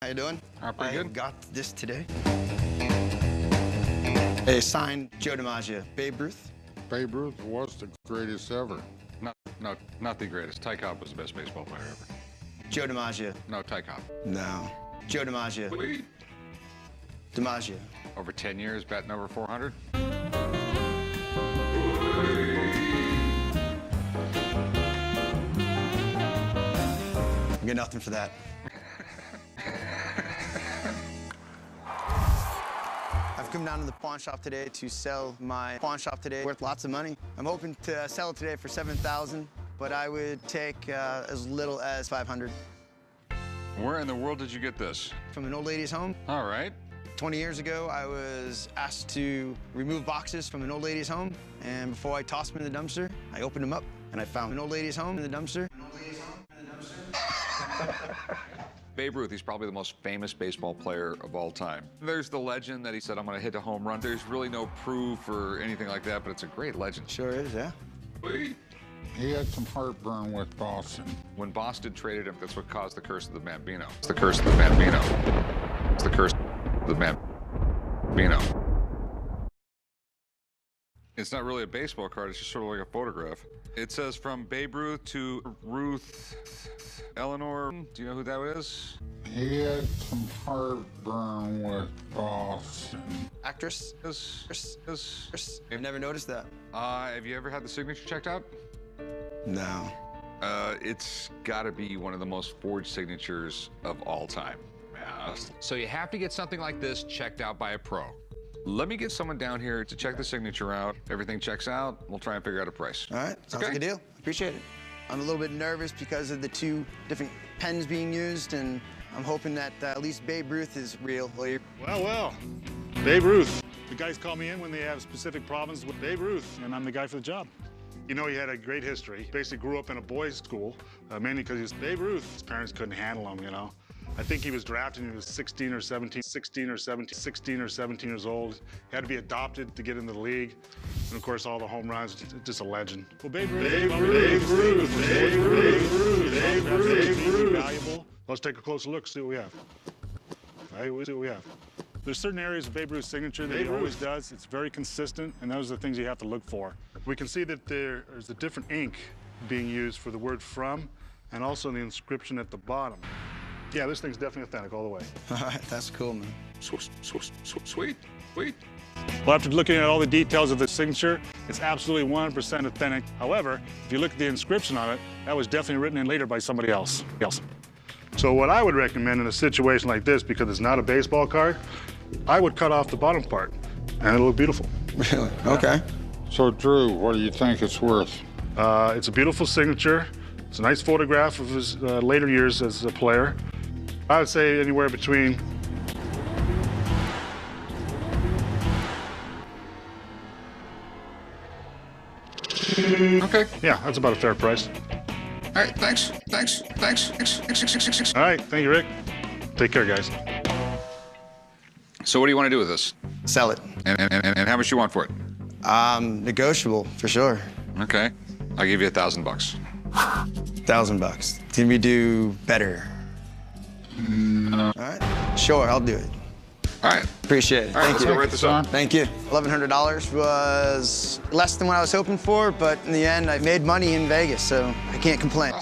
How you doing? Pretty good. Got this today. A signed Joe DiMaggio, Babe Ruth. Babe Ruth was the greatest ever. Not the greatest. Ty Cobb was the best baseball player ever. Joe DiMaggio. No, Ty Cobb. No. Joe DiMaggio. Wait. DiMaggio. Over 10 years, batting over 400. I get nothing for that. I've come down to the pawn shop today to sell my pawn shop today, worth lots of money. I'm hoping to sell it today for $7,000, but I would take as little as $500. Where in the world did you get this? From an old lady's home. All right. 20 years ago, I was asked to remove boxes from an old lady's home, and before I tossed them in the dumpster, I opened them up, and I found an old lady's home in the dumpster. Babe Ruth, he's probably the most famous baseball player of all time. There's the legend that he said, I'm going to hit a home run. There's really no proof or anything like that, but it's a great legend. Sure is, yeah. Wait. He had some heartburn with Boston. When Boston traded him, that's what caused the curse of the bambino. It's the curse of the bambino. It's the curse of the bambino. It's not really a baseball card, it's just sort of like a photograph. It says from Babe Ruth to Ruth Eleanor. Do you know who that is? He had some heartburn with Boston. Actress? I've never noticed that. Have you ever had the signature checked out? No. It's gotta be one of the most forged signatures of all time. Yeah. So you have to get something like this checked out by a pro. Let me get someone down here to check the signature out. If everything checks out, we'll try and figure out a price. All right, sounds like a deal. Appreciate it. I'm a little bit nervous because of the two different pens being used, and I'm hoping that at least Babe Ruth is real. Well, Babe Ruth. The guys call me in when they have specific problems with Babe Ruth, and I'm the guy for the job. You know, he had a great history. Basically grew up in a boys' school, mainly because he was Babe Ruth. His parents couldn't handle him, you know. I think he was drafted when he was 16 or 17 years old. He had to be adopted to get into the league. And of course, all the home runs, just a legend. Well, Babe Ruth. Valuable. Let's take a closer look, see what we have. All right, we'll see what we have. There's certain areas of Babe Ruth's signature that he always does. It's very consistent, and those are the things you have to look for. We can see that there's a different ink being used for the word from, and also the inscription at the bottom. Yeah, this thing's definitely authentic all the way. All right, that's cool, man. Sweet. Well, after looking at all the details of the signature, it's absolutely 100% authentic. However, if you look at the inscription on it, that was definitely written in later by somebody else. So what I would recommend in a situation like this, because it's not a baseball card, I would cut off the bottom part, and it'll look beautiful. Really? Okay. So, Drew, what do you think it's worth? It's a beautiful signature. It's a nice photograph of his later years as a player. I would say anywhere between Okay. Yeah, that's about a fair price. All right, thanks. All right, thank you, Rick. Take care, guys. So what do you want to do with this? Sell it. And how much you want for it? Negotiable, for sure. Okay. I'll give you $1,000. $1,000. Can we do better? No. All right. Sure, I'll do it. All right. Appreciate it. All right, Thank let's you. go write this up. Thank you. $1,100 was less than what I was hoping for, but in the end, I made money in Vegas, so I can't complain.